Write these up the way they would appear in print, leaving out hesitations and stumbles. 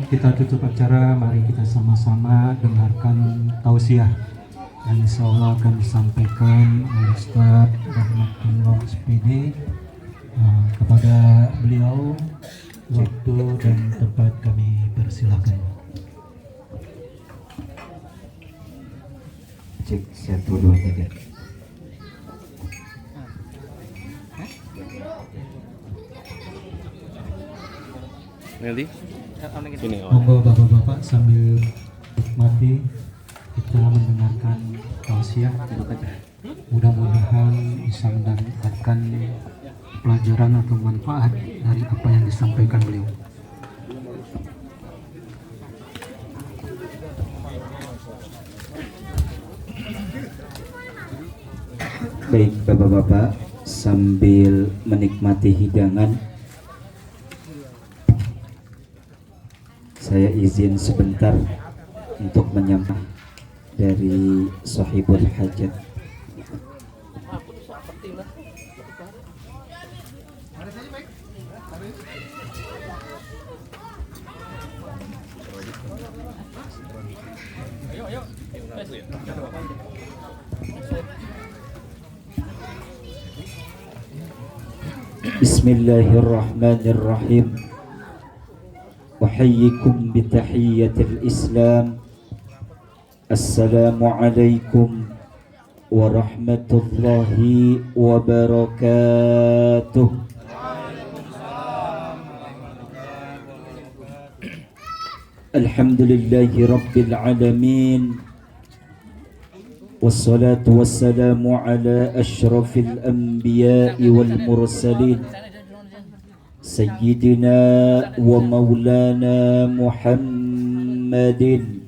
kita tutup acara, mari kita sama-sama dengarkan tausiah yang insya Allah akan disampaikan oleh Ustaz Rahmatullah SPD. Kepada beliau, waktu dan tempat kami persilahkan. Cek 1 2 3. Nanti sini Monggo bapak-bapak sambil nikmati kita mendengarkan tausiah. Mudah-mudahan bisa mendapatkan pelajaran atau manfaat dari apa yang disampaikan beliau. Baik bapak-bapak, sambil menikmati hidangan, saya izin sebentar untuk menyampaikan dari Sahibul Hajat. Bismillahirrahmanirrahim. Uhayyikum bitahiyyatil Islam. Assalamualaikum warahmatullahi wabarakatuh. Alhamdulillahi rabbil alamin. Wassalatu wassalamu ala ashrafil anbiya'i wal mursalin Sayyidina wa maulana Muhammadin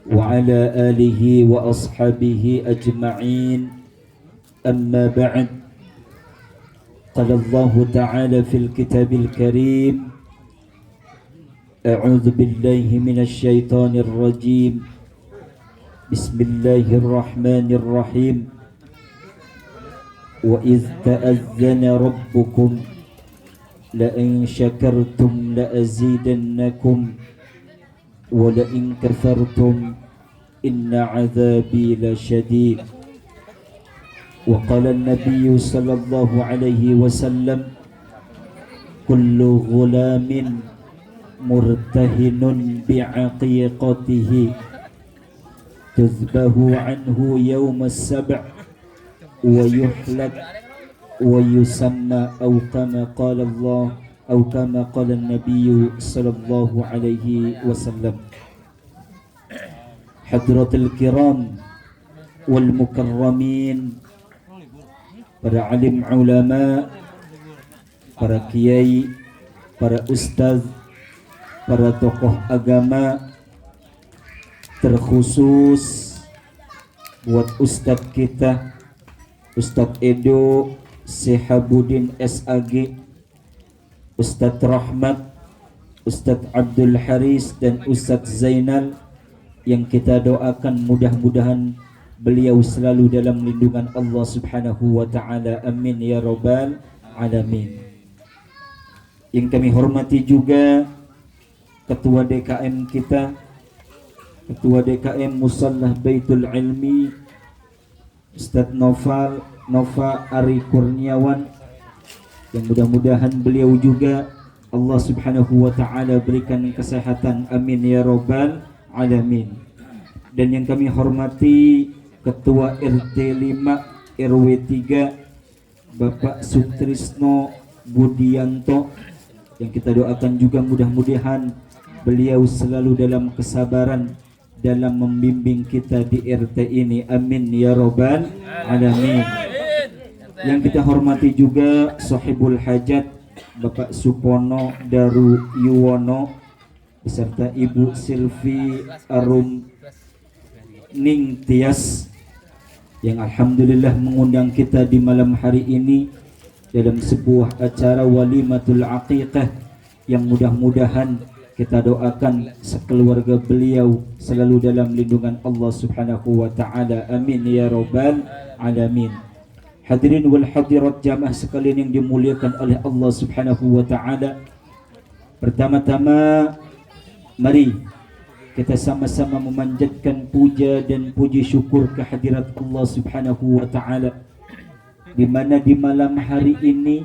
wa ala alihi wa ashabihi ajma'in. Amma ba'd. Qala Allah ta'ala fil kitabil karim, a'udzu billahi minasy syaithanir rajim. Bismillahirrahmanirrahim. Wa idz ta'azzana rabbukum la in syakartum la azidannakum wa la in kafartum inna 'adzabi lasyadid. Wa qala an-nabiy sallallahu alaihi wasallam, kullu ghulamin murtahinun bi'aqiqatihi tuzbahu anhu yawm as-sab' wa yuhlak wa yusamma aw kama qala Allah aw kama qala an-nabiy sallallahu alaihi wasallam. Hadratul kiram wal mukarramin, para alim ulama, para kiai, para ustaz, para tokoh agama, terkhusus buat Ustadz kita, Ustadz Edo Sehabudin SAG, Ustadz Rahmat, Ustadz Abdul Haris, dan Ustadz Zainal, yang kita doakan mudah-mudahan beliau selalu dalam lindungan Allah Subhanahu wa ta'ala. Amin ya rabbal alamin. Yang kami hormati juga Ketua DKM kita, Ketua DKM Musallah Baitul Ilmi, Ustadz Nova Ari Kurniawan, yang mudah-mudahan beliau juga Allah Subhanahu wa ta'ala berikan kesehatan. Amin ya rabbal alamin. Dan yang kami hormati Ketua RT 5 RW 3 Bapak Sutrisno Budianto, yang kita doakan juga mudah-mudahan beliau selalu dalam kesabaran dalam membimbing kita di RT ini. Amin ya rabbal alamin. Yang kita hormati juga Sahibul Hajat Bapak Supono Daru Yuwono beserta Ibu Silvi Arum Ning Tias, yang alhamdulillah mengundang kita di malam hari ini dalam sebuah acara walimatul aqiqah, yang mudah-mudahan kita doakan sekeluarga beliau selalu dalam lindungan Allah Subhanahu wa ta'ala. Amin ya rabbal alamin. Hadirin wal hadirat jamaah sekalian yang dimuliakan oleh Allah Subhanahu wa ta'ala, Pertama-tama mari kita sama-sama memanjatkan puja dan puji syukur kehadirat Allah Subhanahu wa taala, di mana di malam hari ini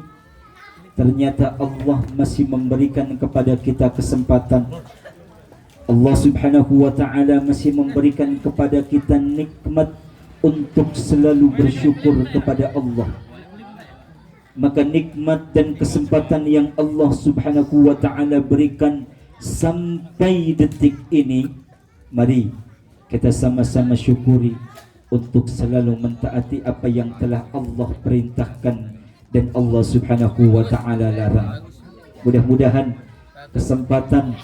ternyata Allah masih memberikan kepada kita kesempatan. Allah Subhanahu wa taala masih memberikan kepada kita nikmat untuk selalu bersyukur kepada Allah. Maka nikmat dan kesempatan yang Allah Subhanahu wa taala berikan sampai detik ini, mari kita sama-sama syukuri untuk selalu mentaati apa yang telah Allah perintahkan dan Allah Subhanahu wa taala larang. Mudah-mudahan kesempatan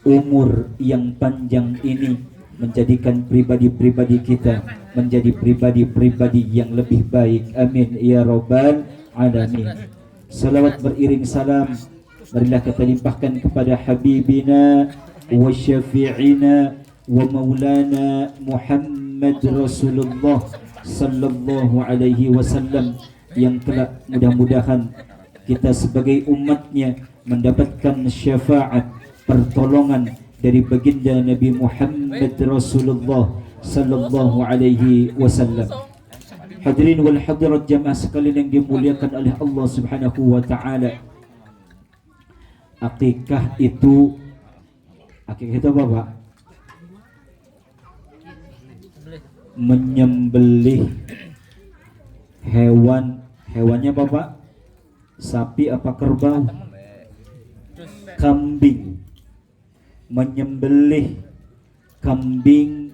umur yang panjang ini menjadikan pribadi-pribadi kita menjadi pribadi-pribadi yang lebih baik. Amin ya rabbal alamin. Salawat beriring salam marilah kita limpahkan kepada habibina wa syafi'ina wa maulana Muhammad Rasulullah sallallahu alaihi wasallam, yang telah mudah-mudahan kita sebagai umatnya mendapatkan syafaat pertolongan dari baginda Nabi Muhammad Rasulullah sallallahu alaihi wasallam. Hadirin wal hadirat jamaah sekalian yang dimuliakan oleh Allah Subhanahu wa taala. Akikah itu apa Pak? Menyembelih hewannya apa Pak? Sapi apa kerbau? Kambing. Menyembelih kambing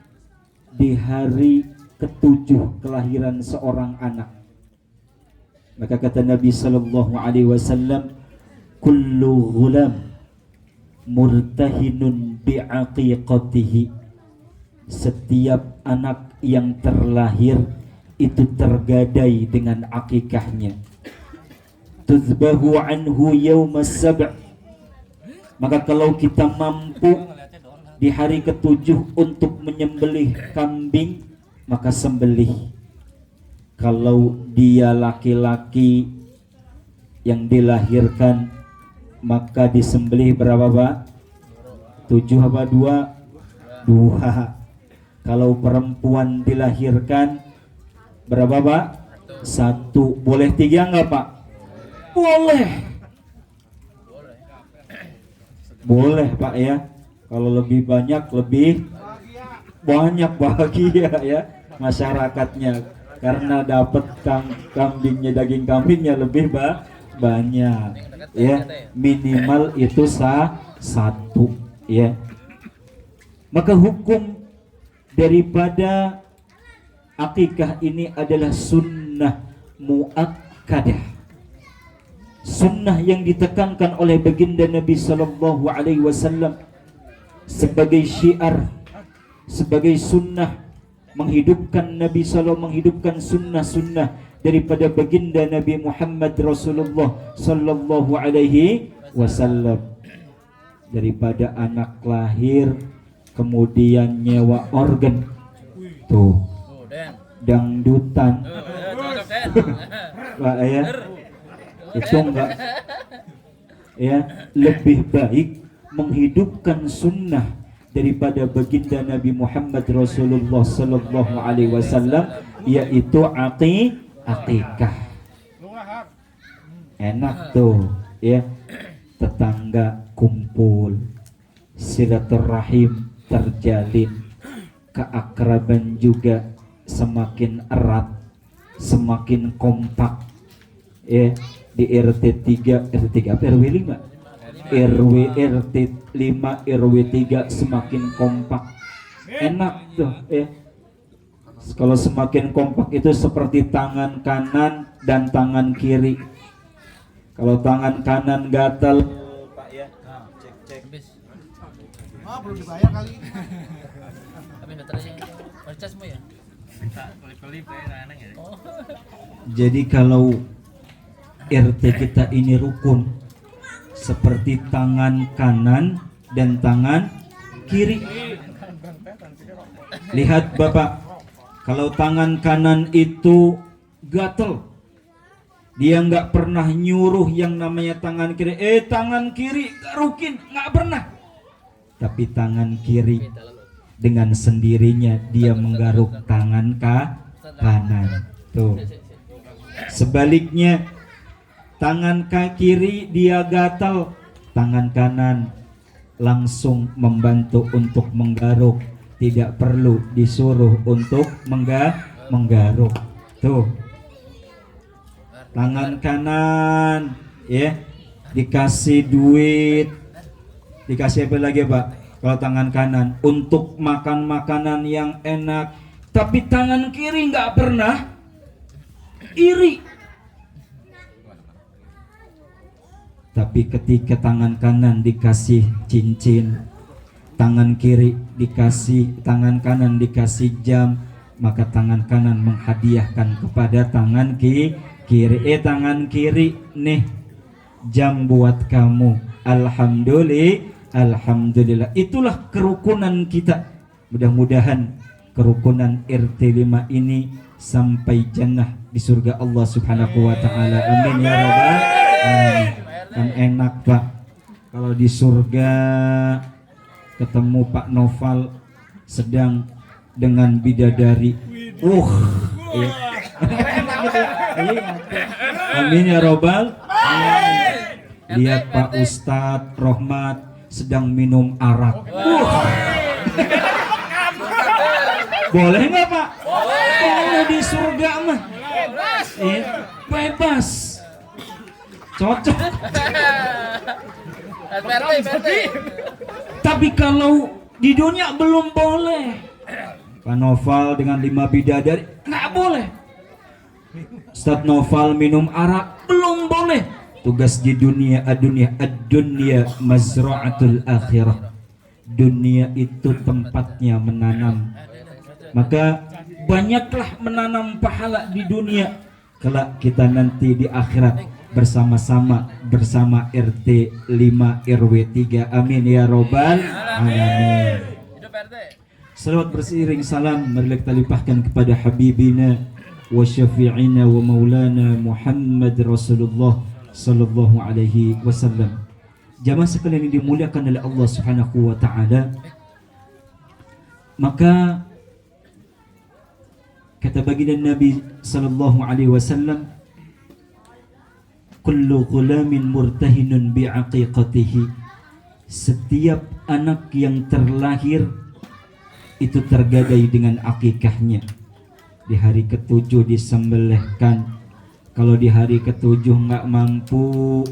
di hari ke-7 kelahiran seorang anak. Maka kata Nabi sallallahu alaihi wasallam, kullu ghulam murtahinun bi'aqiqatihi. Setiap anak yang terlahir itu tergadai dengan akikahnya. Tuzbahu anhu yawmas sab'. Maka kalau kita mampu di hari ke-7 untuk menyembelih kambing, maka sembelih. Kalau dia laki-laki yang dilahirkan, maka disembelih berapa Pak? 7 apa 2? 2. Kalau perempuan dilahirkan berapa Pak? 1. Boleh 3 enggak Pak? Boleh Pak ya. Kalau lebih banyak bahagia ya masyarakatnya, karena dapat kambingnya, daging kambingnya lebih banyak ya, minimal itu 1 ya. Maka hukum daripada akikah ini adalah sunnah muakkadah, sunnah yang ditekankan oleh baginda Nabi sallallahu alaihi wasallam sebagai syiar, sebagai sunnah, menghidupkan Nabi sallallahu, menghidupkan sunnah-sunnah daripada baginda Nabi Muhammad Rasulullah sallallahu alaihi wasallam. Daripada anak lahir kemudian nyewa organ tuh dangdutan Pak ya, itu enggak ya, lebih baik menghidupkan sunnah daripada baginda Nabi Muhammad Rasulullah sallallahu alaihi wasallam, yaitu akikah. Enak tuh ya, tetangga kumpul, silaturahim terjalin, keakraban juga semakin erat, semakin kompak ya. Di RT 3 apa RW 5? RT 5 RW 3 semakin kompak. Enak tuh ya. Kalau semakin kompak itu seperti tangan kanan dan tangan kiri. Kalau tangan kanan gatal Pak ya, cek. Belum dibayar kali. Tapi baterainya percas semua ya. Jadi kalau RT kita ini rukun, seperti tangan kanan dan tangan kiri. Lihat Bapak, kalau tangan kanan itu gatel, Dia nggak pernah nyuruh yang namanya tangan kiri, tangan kiri garukin, nggak pernah. Tapi tangan kiri dengan sendirinya dia menggaruk tangan kanan. Tuh. Sebaliknya tangan kiri dia gatal, tangan kanan langsung membantu untuk menggaruk, tidak perlu disuruh untuk menggaruk. Tuh. Tangan kanan ya dikasih duit, dikasih apa lagi Pak? Kalau tangan kanan untuk makan makanan yang enak, tapi tangan kiri nggak pernah iri. Tapi ketika tangan kanan dikasih cincin, tangan kiri dikasih, tangan kanan dikasih jam, maka tangan kanan menghadiahkan kepada tangan kiri. Tangan kiri nih jam buat kamu. Alhamdulillah. Itulah kerukunan kita. Mudah-mudahan kerukunan RT 5 ini sampai jannah di surga Allah Subhanahu wa taala. Amin ya rabbal alamin. Kan enak Pak kalau di surga ketemu Pak Noval sedang dengan bidadari. Ya. Amin ya robbal alamin. Lihat Pak Ustadz Rohmat sedang minum arak. Boleh nggak Pak? Boleh di surga mah. Bebas. Cocok. Tapi kalau di dunia belum boleh. Pak Noval dengan 5 bidadari nggak boleh. Ustadz Noval minum arak belum boleh. Tugas di dunia ad-dunya mazra'atul akhirah. Dunia itu tempatnya menanam. Maka banyaklah menanam pahala di dunia. Kelak kita nanti di akhirat bersama-sama bersama RT 5 RW 3. Amin ya robbal alamin. Salawat berseiring salam marilah kita limpahkan kepada habibina wa syafi'ina wa maulana Muhammad Rasulullah sallallahu alaihi wasallam. Jamaah sekalian yang dimuliakan oleh Allah Subhanahu wa taala, maka kata baginda Nabi sallallahu alaihi wasallam, kullu ghulamin murtahinun bi'aqiqatihi. Setiap anak yang terlahir itu tergadai dengan akikahnya. Di hari ke-7 disembelihkan. Kalau di hari ke-7 nggak mampu,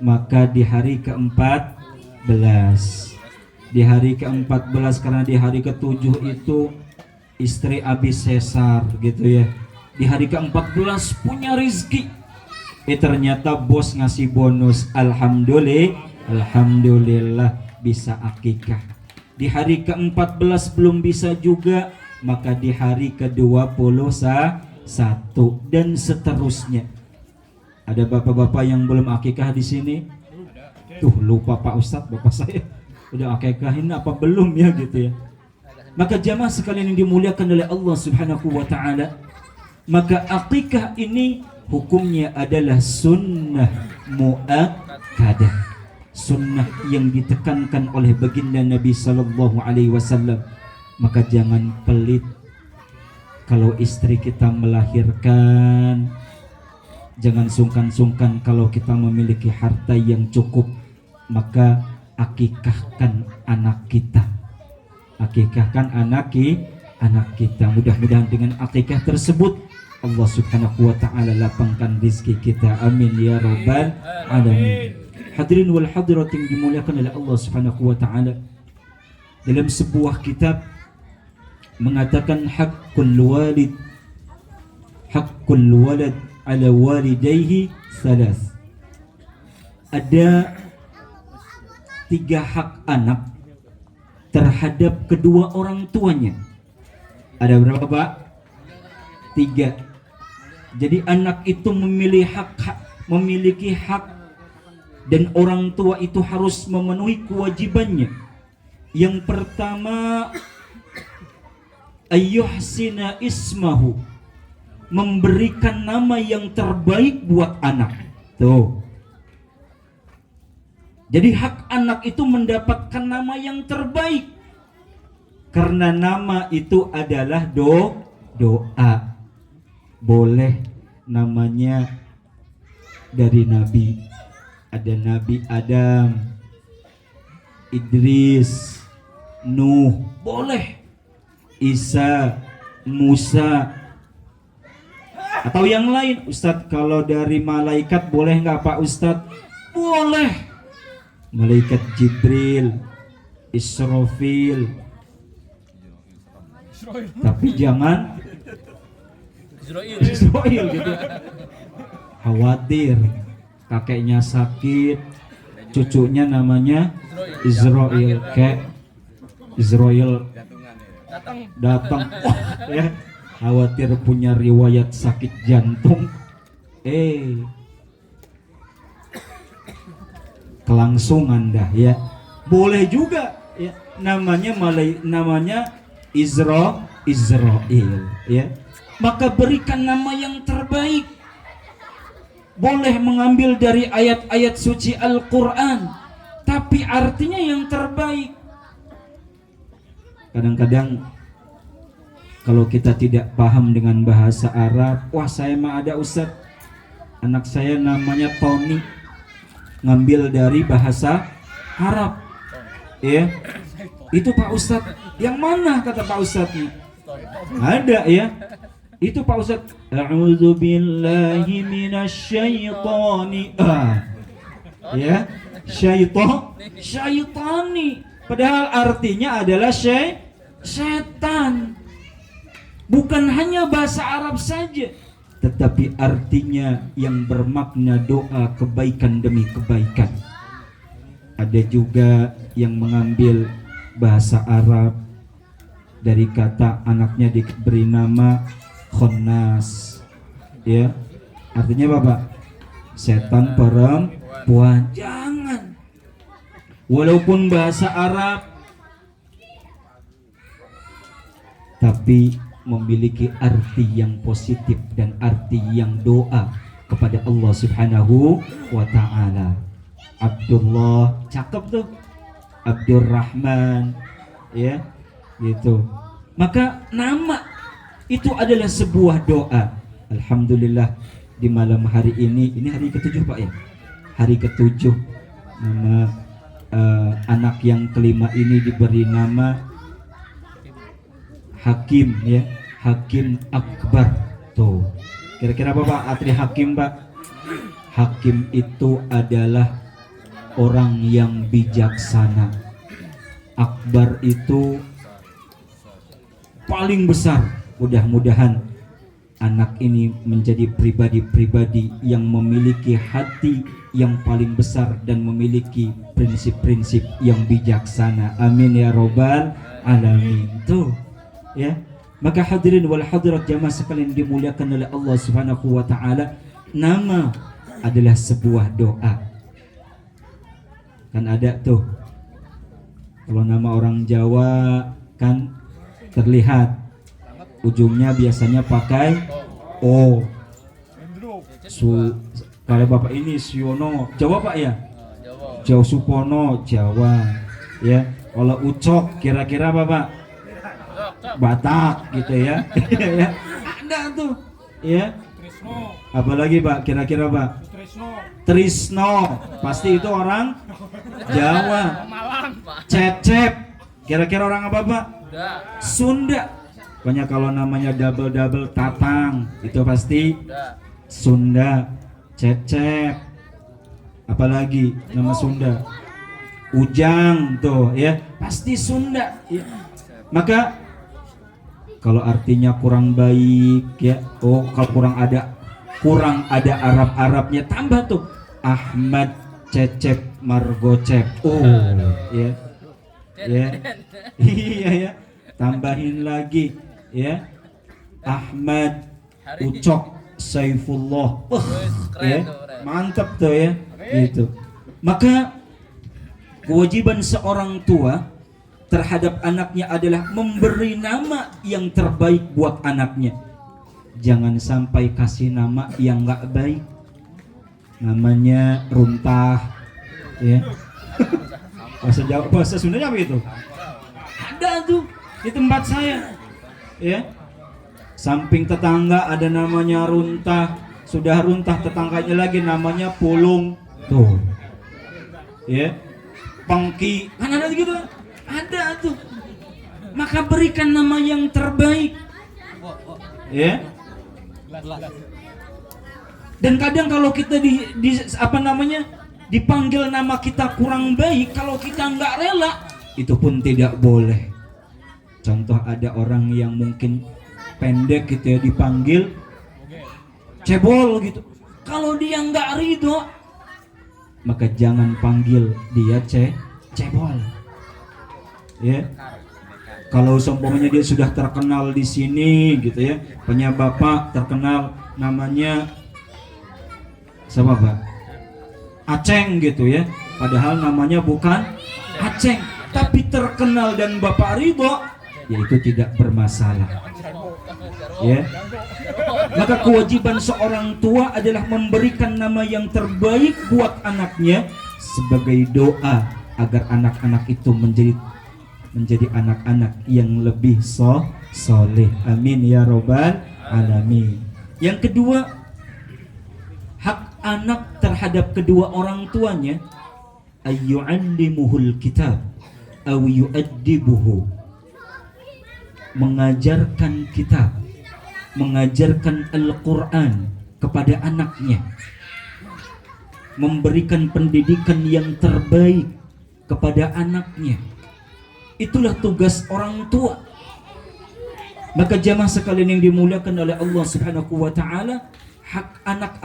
maka di hari ke-14. Di hari ke-14 karena di hari ke-7 itu istri habis sesar gitu ya. Di hari ke-14 punya rizki. Ternyata bos ngasih bonus. Alhamdulillah bisa akikah. Di hari ke-14 belum bisa juga, maka di hari ke-21 dan seterusnya. Ada bapak-bapak yang belum akikah di sini? Tuh lupa Pak Ustadz, bapak saya udah akikahin apa belum ya gitu ya. Maka jamaah sekalian yang dimuliakan oleh Allah Subhanahu wa taala, maka akikah ini hukumnya adalah sunnah muakkadah. Sunnah yang ditekankan oleh baginda Nabi sallallahu alaihi wasallam. Maka jangan pelit kalau istri kita melahirkan. Jangan sungkan-sungkan kalau kita memiliki harta yang cukup. Maka akikahkan anak kita. Akikahkan anak kita. Mudah-mudahan dengan akikah tersebut Allah Subhanahu wa taala lapangkan rezeki kita. Amin ya rabbal alamin. Hadirin wal hadirat yang dimuliakan oleh Allah Subhanahu wa taala. Dalam sebuah kitab mengatakan haqqul walad ala walidayhi thalath. Ada 3 hak anak terhadap kedua orang tuanya. Ada berapa Pak? 3. Jadi anak itu memiliki hak dan orang tua itu harus memenuhi kewajibannya. Yang pertama, ayyuhsina ismahu, memberikan nama yang terbaik buat anak. Tuh. Jadi hak anak itu mendapatkan nama yang terbaik. Karena nama itu adalah doa. Boleh namanya dari Nabi. Ada Nabi Adam, Idris, Nuh, boleh. Isa, Musa, atau yang lain. Ustadz, kalau dari malaikat boleh nggak Pak Ustadz? Boleh. Malaikat Jibril, Israfil. Tapi jangan Israel gitu. Khawatir kakeknya sakit, cucunya namanya Israel, kayak Israel datang, ya, khawatir punya riwayat sakit jantung, kelangsungan dah, ya. Boleh juga, ya, namanya Israel, ya. Maka berikan nama yang terbaik. Boleh mengambil dari ayat-ayat suci Al-Quran, tapi artinya yang terbaik. Kadang-kadang kalau kita tidak paham dengan bahasa Arab, wah saya mah ada Ustadz, anak saya namanya Tony, ngambil dari bahasa Arab, ya. Itu Pak Ustadz, yang mana kata Pak Ustadz? Ada, ya. Itu Pak Ustadz, a'udzu billahi minasyaitani, ya, syaitani, padahal artinya adalah setan. Bukan hanya bahasa Arab saja, tetapi artinya yang bermakna doa kebaikan demi kebaikan. Ada juga yang mengambil bahasa Arab dari kata anaknya diberi nama Khonnas, ya, artinya apa Pak? Setan perempuan. Jangan. Walaupun bahasa Arab, tapi memiliki arti yang positif dan arti yang doa kepada Allah Subhanahu wa ta'ala. Abdullah, cakep tuh. Abdurrahman, ya, gitu. Maka nama itu adalah sebuah doa. Alhamdulillah di malam hari ini hari ke-7 Pak, ya, hari ke-7, nama anak yang kelima ini diberi nama Hakim, ya, Hakim Akbar. Tuh, kira-kira apa Pak arti Hakim Pak? Hakim itu adalah orang yang bijaksana. Akbar itu paling besar. Mudah-mudahan anak ini menjadi pribadi-pribadi yang memiliki hati yang paling besar dan memiliki prinsip-prinsip yang bijaksana. Amin ya robbal alamin. Tuh, ya. Maka hadirin wal hadirat jamaah sekalian dimuliakan oleh Allah Subhanahu wa ta'ala, nama adalah sebuah doa. Kan ada tuh, kalau nama orang Jawa kan terlihat ujungnya biasanya pakai O. Kalau bapak ini Siono Jawa Pak, ya, Jawa. Supono Jawa, ya. Kalau Ucok kira-kira apa Pak? Batak gitu, ya. Ya, ada tuh, ya. Apalagi Pak kira-kira Pak? Trisno, pasti itu orang Jawa. Cecep, kira-kira orang apa Pak? Sunda. Pokoknya kalau namanya double Tatang itu pasti Sunda. Cecep, apalagi nama Sunda? Ujang tuh, ya, pasti Sunda, ya. Maka kalau artinya kurang baik, ya, kalau kurang ada Arabnya, tambah tuh Ahmad Cecep Margocep. Ya. Ya. Iya, ya. Tambahin lagi, ya, Ahmad Ucok Saifullah. Ya, mantap tuh, ya, gitu. Maka kewajiban seorang tua terhadap anaknya adalah memberi nama yang terbaik buat anaknya. jangan sampai kasih nama yang nggak baik, namanya runtah, ya. Bahasa Sundanya apa itu? Ada tuh di tempat saya, ya. Samping tetangga ada namanya runtah, sudah runtah tetangganya lagi namanya pulung, tuh, ya. Pengki, kan ada gitu, ada tuh. Maka berikan nama yang terbaik, ya. Dan kadang kalau kita dipanggil nama kita kurang baik, kalau kita nggak rela, itu pun tidak boleh. Contoh ada orang yang mungkin pendek gitu ya, dipanggil cebol gitu. Kalau dia nggak ridho, maka jangan panggil dia cebol, ya. Kalau seumpamanya dia sudah terkenal di sini gitu ya, punya bapak terkenal namanya siapa Pak? Aceng gitu ya, padahal namanya bukan Aceng, tapi terkenal dan bapak ridho, yaitu tidak bermasalah, ya. Maka kewajiban seorang tua adalah memberikan nama yang terbaik buat anaknya sebagai doa agar anak-anak itu menjadi anak-anak yang lebih soleh. Amin ya robbal alamin. Yang kedua, hak anak terhadap kedua orang tuanya, ayyu'allimuhul kitab aw yu'addibuhu, mengajarkan kitab, mengajarkan Al-Quran kepada anaknya, memberikan pendidikan yang terbaik kepada anaknya. Itulah tugas orang tua. Maka jamaah sekalian yang dimuliakan oleh Allah Subhanahu wa taala, hak anak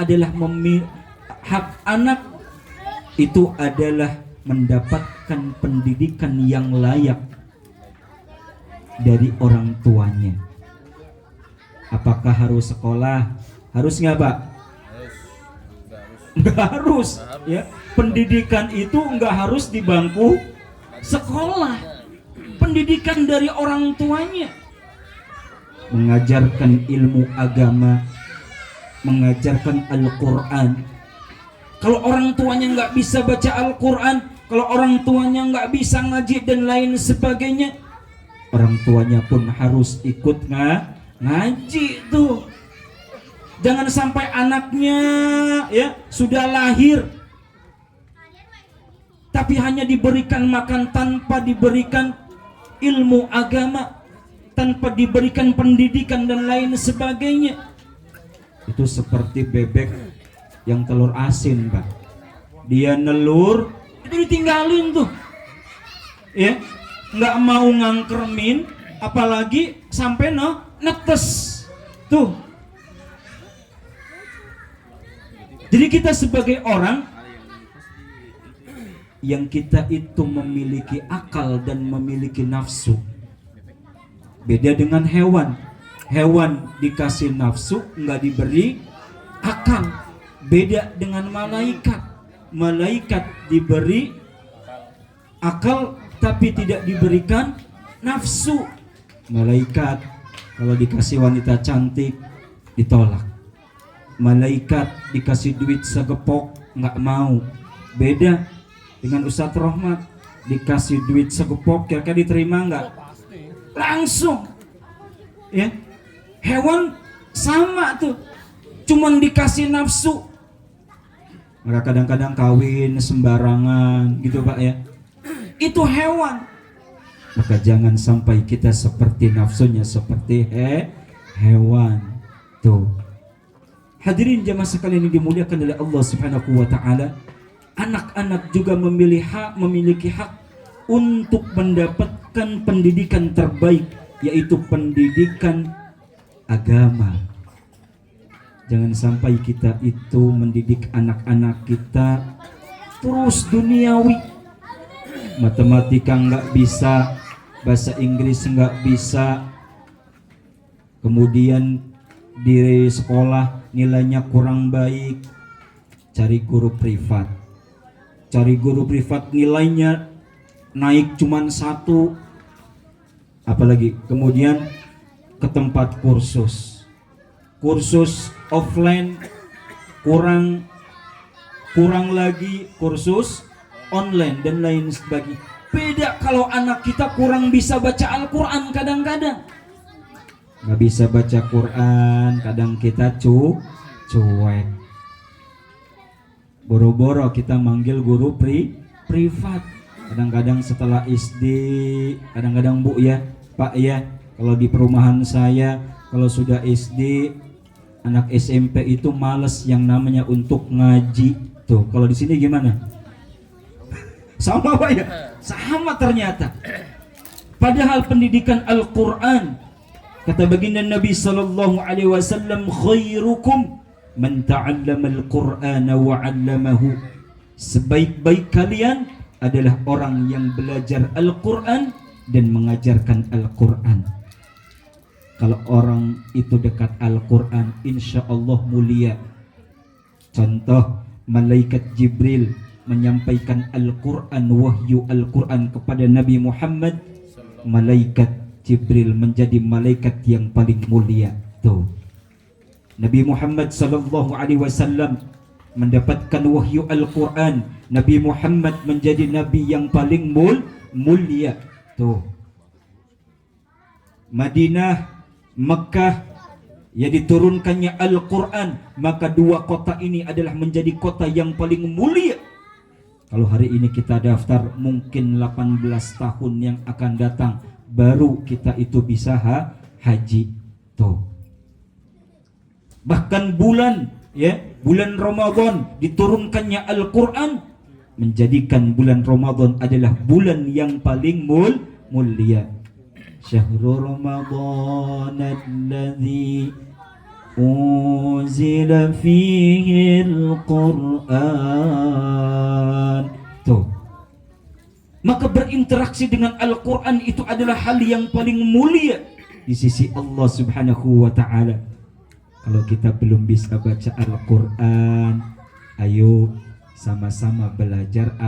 itu adalah mendapatkan pendidikan yang layak dari orang tuanya. Apakah harus sekolah? Harus nggak Pak? Nggak harus, ya. Pendidikan itu nggak harus di bangku sekolah. Pendidikan dari orang tuanya, mengajarkan ilmu agama, mengajarkan Al-Quran. Kalau orang tuanya nggak bisa baca Al-Quran, kalau orang tuanya nggak bisa ngaji dan lain sebagainya, orang tuanya pun harus ikut ngaji tuh. Jangan sampai anaknya ya sudah lahir tapi hanya diberikan makan tanpa diberikan ilmu agama, tanpa diberikan pendidikan dan lain sebagainya. Itu seperti bebek yang telur asin Pak. Dia nelur, itu ditinggalin tuh, ya, nggak mau ngangkermin, apalagi sampai netes tuh. Jadi kita sebagai orang yang kita itu memiliki akal dan memiliki nafsu, beda dengan hewan. Hewan dikasih nafsu, nggak diberi akal. Beda dengan malaikat. Malaikat diberi akal tapi tidak diberikan nafsu. Malaikat kalau dikasih wanita cantik ditolak. Malaikat dikasih duit segepok nggak mau. Beda dengan Ustadz Rohmat, dikasih duit segepok kira-kira diterima nggak? Langsung, ya. Hewan sama tuh, cuman dikasih nafsu. Maka kadang-kadang kawin sembarangan gitu Pak ya. Itu hewan. Maka jangan sampai kita seperti nafsunya, seperti hewan tuh. Hadirin jamaah sekalian yang dimuliakan oleh Allah Subhanahu wa taala, anak-anak juga memiliki hak untuk mendapatkan pendidikan terbaik, yaitu pendidikan agama. Jangan sampai kita itu mendidik anak-anak kita terus duniawi. Matematika nggak bisa, bahasa Inggris nggak bisa, kemudian di sekolah nilainya kurang baik, cari guru privat. Cari guru privat nilainya naik cuman 1, apalagi kemudian ke tempat kursus kursus offline, kurang lagi kursus online dan lain sebagainya. Beda kalau anak kita kurang bisa baca Al-Quran, kadang-kadang nggak bisa baca Quran, kadang kita cuek. Boro-boro kita manggil guru privat. Kadang-kadang setelah SD, kadang-kadang Bu ya, Pak ya, kalau di perumahan saya, kalau sudah SD, anak SMP itu males yang namanya untuk ngaji. Tuh, kalau di sini gimana? Sama Pak ya? Sama ternyata. Padahal pendidikan Al-Quran, kata baginda Nabi sallallahu alaihi wasallam, khairukum man ta'allama al-Qur'ana wa 'allamahu. Sebaik-baik kalian adalah orang yang belajar Al-Quran dan mengajarkan Al-Quran. Kalau orang itu dekat Al-Quran, insya Allah mulia. Contoh, malaikat Jibril menyampaikan Al-Quran, wahyu Al-Quran kepada Nabi Muhammad. Malaikat Jibril menjadi malaikat yang paling mulia. Tuh, Nabi Muhammad sallallahu alaihi wasallam mendapatkan wahyu Al-Quran. Nabi Muhammad menjadi nabi yang paling mulia. Tuh, Madinah, Mekah, ya diturunkannya Al-Quran, maka dua kota ini adalah menjadi kota yang paling mulia. Kalau hari ini kita daftar, mungkin 18 tahun yang akan datang baru kita itu bisa haji. Tuh, bahkan bulan Ramadan diturunkannya Al-Quran, menjadikan bulan Ramadan adalah bulan yang paling mulia. Syahrul Ramadan alladzi unzila fihi al-Quran. Tuh, maka berinteraksi dengan Al-Quran itu adalah hal yang paling mulia di sisi Allah Subhanahu wa ta'ala. Kalau kita belum bisa baca Al-Quran, ayo sama-sama belajar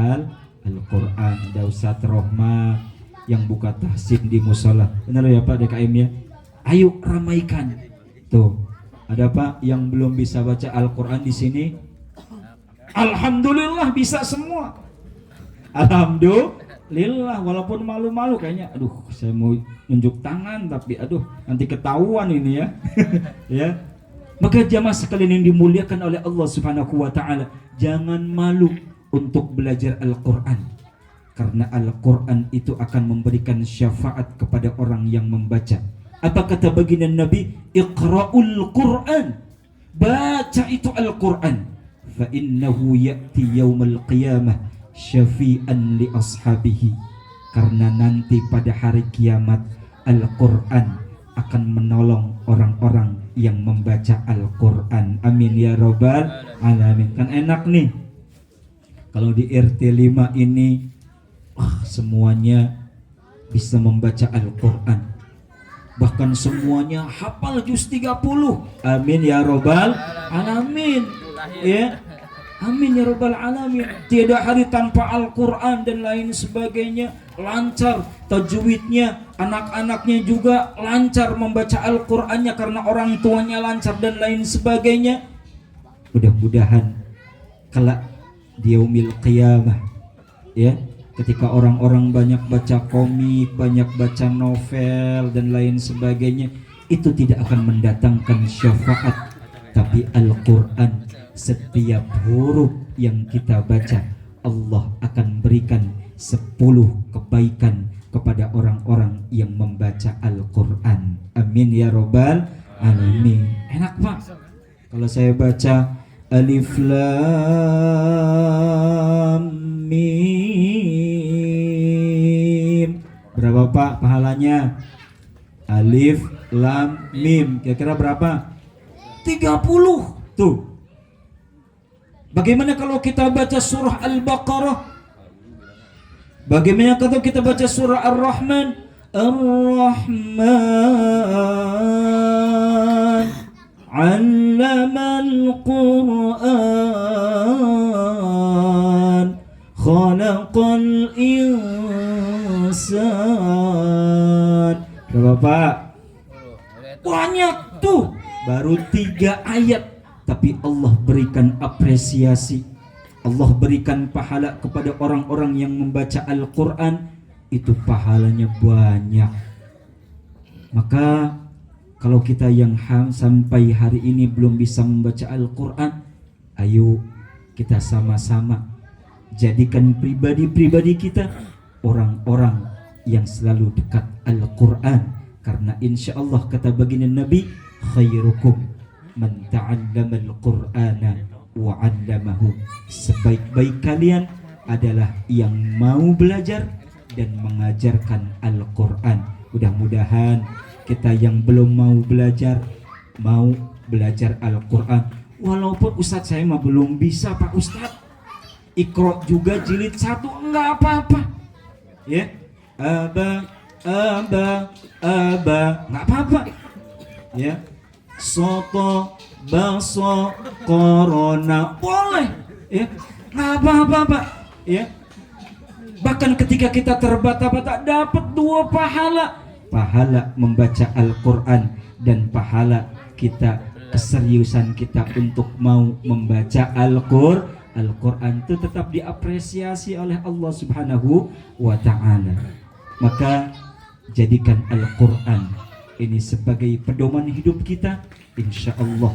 Al-Quran. Ada Ustaz Rohma yang buka tahsin di musola, benar ya Pak DKM ya? Ayo ramaikan. Tuh, ada Pak yang belum bisa baca Al-Quran di sini? Alhamdulillah bisa semua. Alhamdulillah, walaupun malu-malu kayaknya, aduh saya mau nunjuk tangan tapi aduh nanti ketahuan ini ya. Ya. Maka jamaah sekalian yang dimuliakan oleh Allah Subhanahu wa ta'ala, jangan malu untuk belajar Al-Quran, karena Al-Quran itu akan memberikan syafaat kepada orang yang membaca. Apa kata baginda Nabi? Iqra'ul Quran, baca itu Al-Quran, fa innahu ya'ti yaumal qiyamah syafi'an li ashabihi, karena nanti pada hari kiamat Al-Quran akan menolong orang-orang yang membaca Al-Quran. Amin ya robbal alamin. Kan enak nih kalau di RT 5 ini semuanya bisa membaca Al-Quran, bahkan semuanya hafal juz 30. Amin ya robbal alamin. Ya, amin ya robbal alamin. Tiada hari tanpa Al-Quran dan lain sebagainya. Lancar tajwidnya, anak-anaknya juga lancar membaca Al-Qur'annya karena orang tuanya lancar dan lain sebagainya. Mudah-mudahan kelak di yaumil qiyamah, ya, ketika orang-orang banyak baca komik, banyak baca novel dan lain sebagainya, itu tidak akan mendatangkan syafaat, tapi Al-Quran, setiap huruf yang kita baca, Allah akan berikan 10 kebaikan kepada orang-orang yang membaca Al-Quran. Amin ya robbal alamin. Enak Pak kalau saya baca Alif Lam Mim. Berapa Pak pahalanya? Alif Lam Mim, kira-kira berapa? 30. Tuh, bagaimana kalau kita baca surah Al-Baqarah? Bagaimana kalau kita baca surah Ar-Rahman? Ar-Rahman 'allamal Qur'an khalaqal insan. Berapa Pak? Banyak tuh. baru 3 ayat, tapi Allah berikan apresiasi, Allah berikan pahala kepada orang-orang yang membaca Al-Quran, itu pahalanya banyak. Maka kalau kita yang sampai hari ini belum bisa membaca Al-Quran, ayo kita sama-sama jadikan pribadi-pribadi kita orang-orang yang selalu dekat Al-Quran. Karena insya Allah kata baginda Nabi, khairukum man ta'allama al-Qur'ana wa 'allamahu. Sebaik-baik kalian adalah yang mau belajar dan mengajarkan Al-Quran. Mudah-mudahan kita yang belum mau belajar Al-Quran. Walaupun Ustadz saya mah belum bisa Pak Ustadz, Iqra juga jilid 1 enggak apa-apa ya. Aba enggak apa-apa ya. Soto baso korona boleh ya, enggak apa-apa Pak ya. Bahkan ketika kita terbata-bata dapat 2 pahala membaca Al-Quran dan pahala kita keseriusan kita untuk mau membaca Al-Quran itu tetap diapresiasi oleh Allah Subhanahu wa ta'ala. Maka jadikan Al-Quran ini sebagai pedoman hidup kita. Insya Allah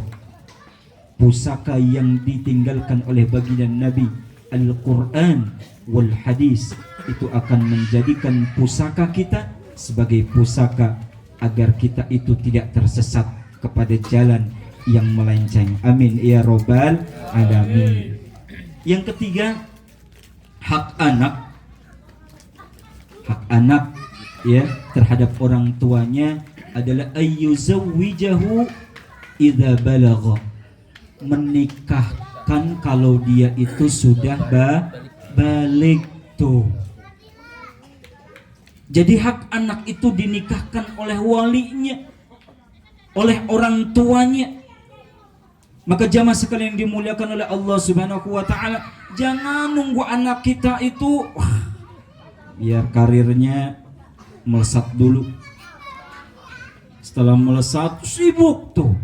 pusaka yang ditinggalkan oleh baginda Nabi, Al-Quran wal hadis, itu akan menjadikan pusaka kita sebagai pusaka agar kita itu tidak tersesat kepada jalan yang melenceng. Amin ya robbal alamin. Yang ketiga, hak anak ya terhadap orang tuanya adalah ayyuzawwijahu idza balagha, menikahkan kalau dia itu sudah balik tuh. Jadi hak anak itu dinikahkan oleh walinya, oleh orang tuanya. Maka jamaah sekalian yang dimuliakan oleh Allah Subhanahu wa ta'ala, jangan nunggu anak kita itu biar karirnya melesat dulu. Setelah melesat sibuk tuh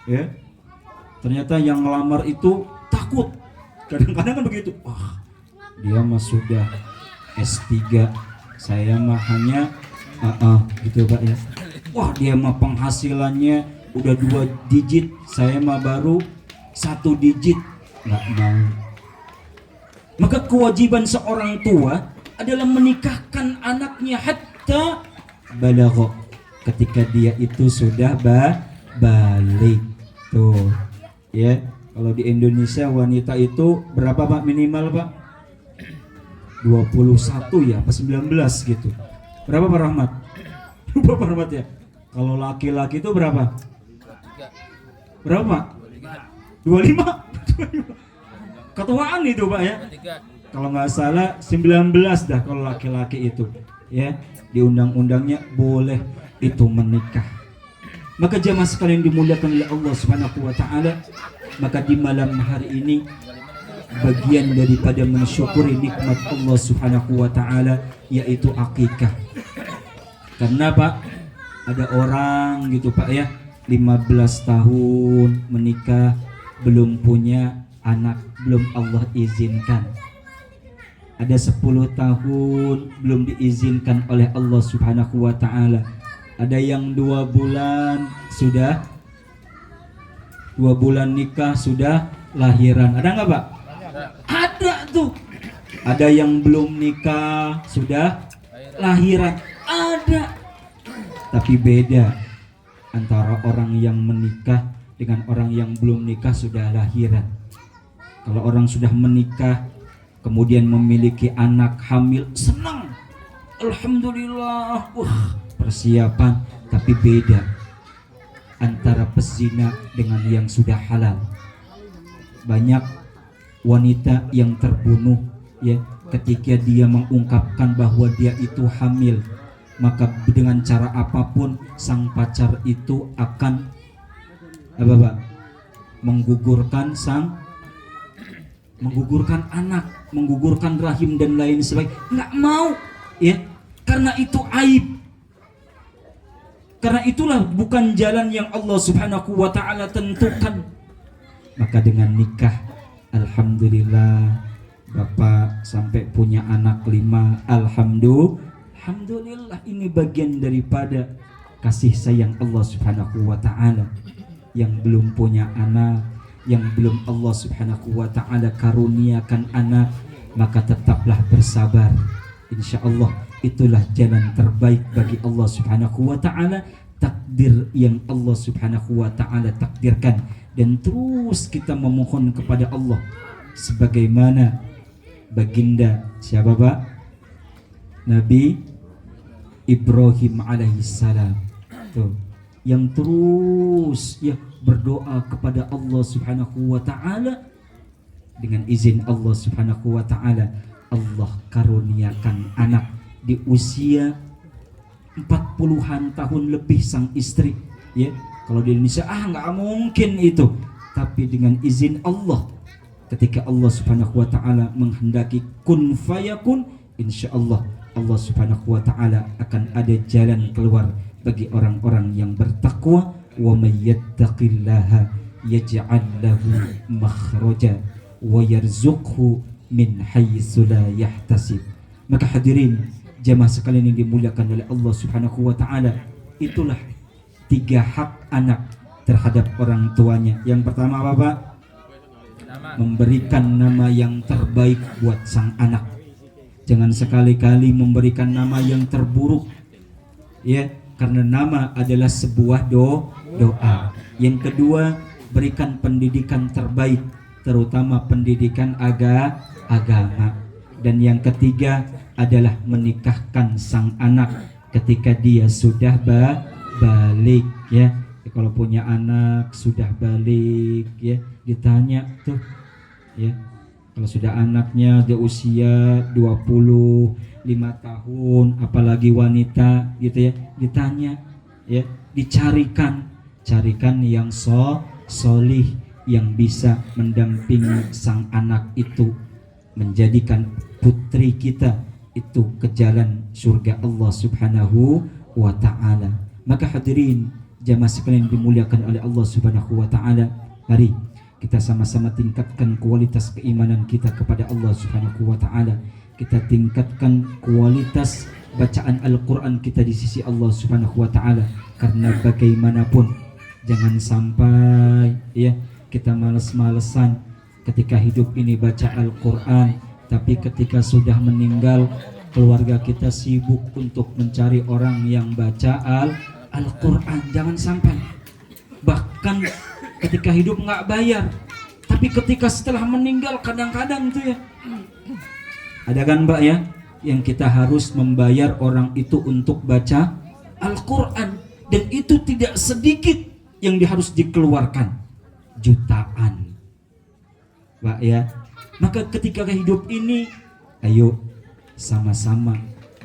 ya. Ternyata yang ngelamar itu takut. Kadang-kadang kan begitu. Wah, dia mah sudah S3, saya mah hanya gitu Pak ya. Wah, dia mah penghasilannya udah 2 digit, saya mah baru 1 digit, nggak mau. Maka kewajiban seorang tua adalah menikahkan anaknya hatta balagha, ketika dia itu sudah balik tuh ya. Kalau di Indonesia wanita itu berapa Pak minimal Pak? 21 ya, apa 19 gitu. Berapa Pak Rahmat? Lupa Pak Rahmat ya. Kalau laki-laki itu berapa? Berapa? 25? Ketuaan itu Pak ya. Kalau nggak salah 19 dah kalau laki-laki itu ya. Di undang-undangnya boleh itu menikah. Maka jamaah sekalian dimuliakan oleh Allah Subhanahu wa ta'ala, maka di malam hari ini bagian daripada mensyukuri nikmat Allah Subhanahu wa ta'ala yaitu akikah. Karena Pak, ada orang gitu Pak ya, 15 tahun menikah belum punya anak, belum Allah izinkan. Ada 10 tahun belum diizinkan oleh Allah Subhanahu wa ta'ala. Ada yang 2 bulan sudah 2 bulan nikah sudah lahiran. Ada nggak Pak? Ada tuh. Ada yang belum nikah sudah lahiran. Ada. Tapi beda antara orang yang menikah dengan orang yang belum nikah sudah lahiran. Kalau orang sudah menikah kemudian memiliki anak hamil, senang, alhamdulillah, persiapan. Tapi beda antara pezina dengan yang sudah halal. Banyak wanita yang terbunuh ya ketika dia mengungkapkan bahwa dia itu hamil, maka dengan cara apapun sang pacar itu akan apa Pak? Menggugurkan anak, menggugurkan rahim dan lain sebagainya. Nggak mau ya, karena itu aib. Karena itulah bukan jalan yang Allah Subhanahu wa taala tentukan. Maka dengan nikah, alhamdulillah Bapak sampai punya anak 5. Alhamdulillah, ini bagian daripada kasih sayang Allah Subhanahu wa taala. Yang belum punya anak, yang belum Allah Subhanahu wa taala karuniakan anak, maka tetaplah bersabar. Insya Allah itulah jalan terbaik bagi Allah Subhanahu wa taala, takdir yang Allah Subhanahu wa taala takdirkan. Dan terus kita memohon kepada Allah sebagaimana baginda siapa Pak? Nabi Ibrahim alaihissalam tuh, yang terus ya berdoa kepada Allah Subhanahu wa taala. Dengan izin Allah Subhanahu wa taala, Allah karuniakan anak di usia 40-an tahun lebih sang istri, ya. Kalau di Indonesia nggak mungkin itu, tapi dengan izin Allah, ketika Allah Subhanahu wa taala menghendaki kun fayakun, insya Allah Allah Subhanahu wa taala akan ada jalan keluar bagi orang-orang yang bertakwa. Wa may yattaqillaha yaj'al lahu makhraja wa yarzuqhu min haitsu la yahtasib. Maka hadirin jamaah sekalian yang dimuliakan oleh Allah Subhanahu wa taala, itulah 3 hak anak terhadap orang tuanya. Yang pertama apa Pak? Memberikan nama yang terbaik buat sang anak. Jangan sekali-kali memberikan nama yang terburuk, ya, karena nama adalah sebuah doa. Yang kedua, berikan pendidikan terbaik, terutama pendidikan agama. Dan yang ketiga adalah menikahkan sang anak ketika dia sudah balik, ya. Kalau punya anak sudah balik, ya, ditanya tuh, ya. Kalau sudah anaknya di usia 25 tahun, apalagi wanita gitu, ya, ditanya, ya, dicarikan yang solih, yang bisa mendampingi sang anak itu, menjadikan putri kita itu ke jalan surga Allah Subhanahu wa ta'ala. Maka hadirin jamaah sekalian dimuliakan oleh Allah Subhanahu wa ta'ala, mari kita sama-sama tingkatkan kualitas keimanan kita kepada Allah Subhanahu wa ta'ala. Kita tingkatkan kualitas bacaan Al-Quran kita di sisi Allah Subhanahu wa ta'ala. Karena bagaimanapun jangan sampai, ya, kita males-malesan ketika hidup ini baca Al-Quran, tapi ketika sudah meninggal keluarga kita sibuk untuk mencari orang yang baca Al-Quran. Jangan sampai. Bahkan ketika hidup nggak bayar, tapi ketika setelah meninggal kadang-kadang tuh, ya, ada kan Mbak, ya, yang kita harus membayar orang itu untuk baca Al-Quran. Dan itu tidak sedikit yang harus dikeluarkan, jutaan Mbak, ya. Maka ketika hidup ini, ayo sama-sama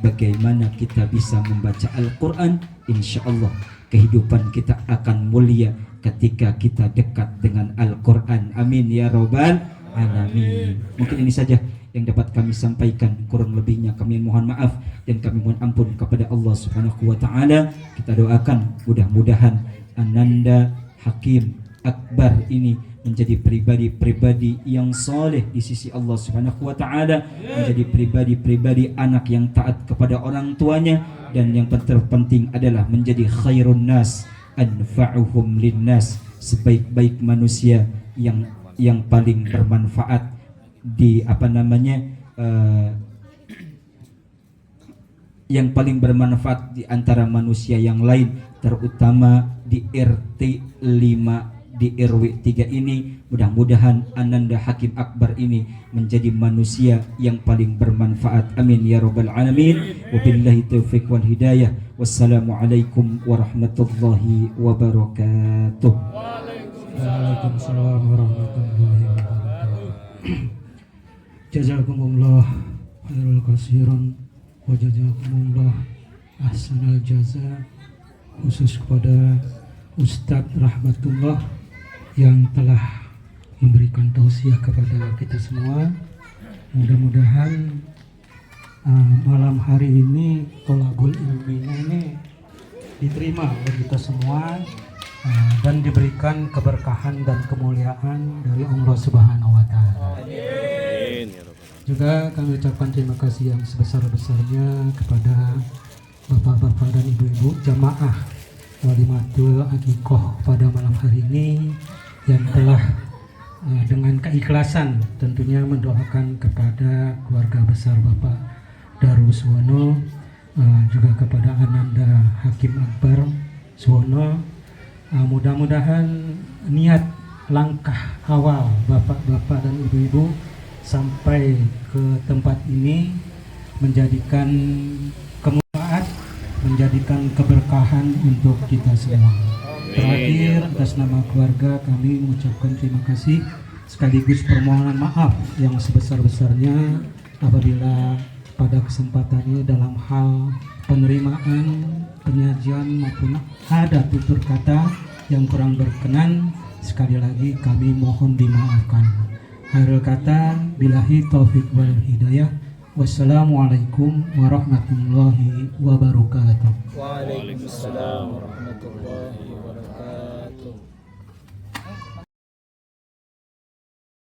bagaimana kita bisa membaca Al-Quran. Insya Allah kehidupan kita akan mulia ketika kita dekat dengan Al-Quran. Amin ya Rabbal Alamin. Mungkin ini saja yang dapat kami sampaikan, kurang lebihnya kami mohon maaf dan kami mohon ampun kepada Allah Subhanahu wa ta'ala. Kita doakan mudah-mudahan Ananda Hakim Akbar ini menjadi pribadi-pribadi yang soleh di sisi Allah Subhanahu wa ta'ala, menjadi pribadi-pribadi anak yang taat kepada orang tuanya, dan yang terpenting adalah menjadi khairun nas anfa'uhum linnas, sebaik-baik manusia yang paling bermanfaat di yang paling bermanfaat di antara manusia yang lain, terutama di RT 5 di RW 3 ini. Mudah-mudahan Ananda Hakim Akbar ini menjadi manusia yang paling bermanfaat. Amin ya Rabbal Alamin. Wabillahi taufiq wal hidayah. Wassalamualaikum warahmatullahi wabarakatuh. Waalaikumsalam warahmatullahi wabarakatuh. Jazakumullah khairul kasiran wa jazakumullah ahsanal jaza, khusus kepada Ustadz Rahmatullah yang telah memberikan tausiah kepada kita semua. Mudah-mudahan malam hari ini tolabul ilminya ini diterima oleh kita semua dan diberikan keberkahan dan kemuliaan dari Allah Subhanahu wa taala. Amin ya rabbal alamin. Juga kami ucapkan terima kasih yang sebesar-besarnya kepada bapak-bapak dan ibu-ibu jamaah Walimatul Aqiqah pada malam hari ini yang telah dengan keikhlasan tentunya mendoakan kepada keluarga besar Bapak Daruswono, juga kepada Ananda Hakim Akbar Suwono. Mudah-mudahan niat langkah awal bapak-bapak dan ibu-ibu sampai ke tempat ini menjadikan kemuliaan, menjadikan keberkahan untuk kita semua. Terakhir, atas nama keluarga kami mengucapkan terima kasih sekaligus permohonan maaf yang sebesar-besarnya apabila pada kesempatan ini dalam hal penerimaan, penyajian maupun ada tutur kata yang kurang berkenan, sekali lagi kami mohon dimaafkan. Akhir kata, billahi taufik wal hidayah. Wassalamualaikum warahmatullahi wabarakatuh. Waalaikumsalam warahmatullahi wabarakatuh.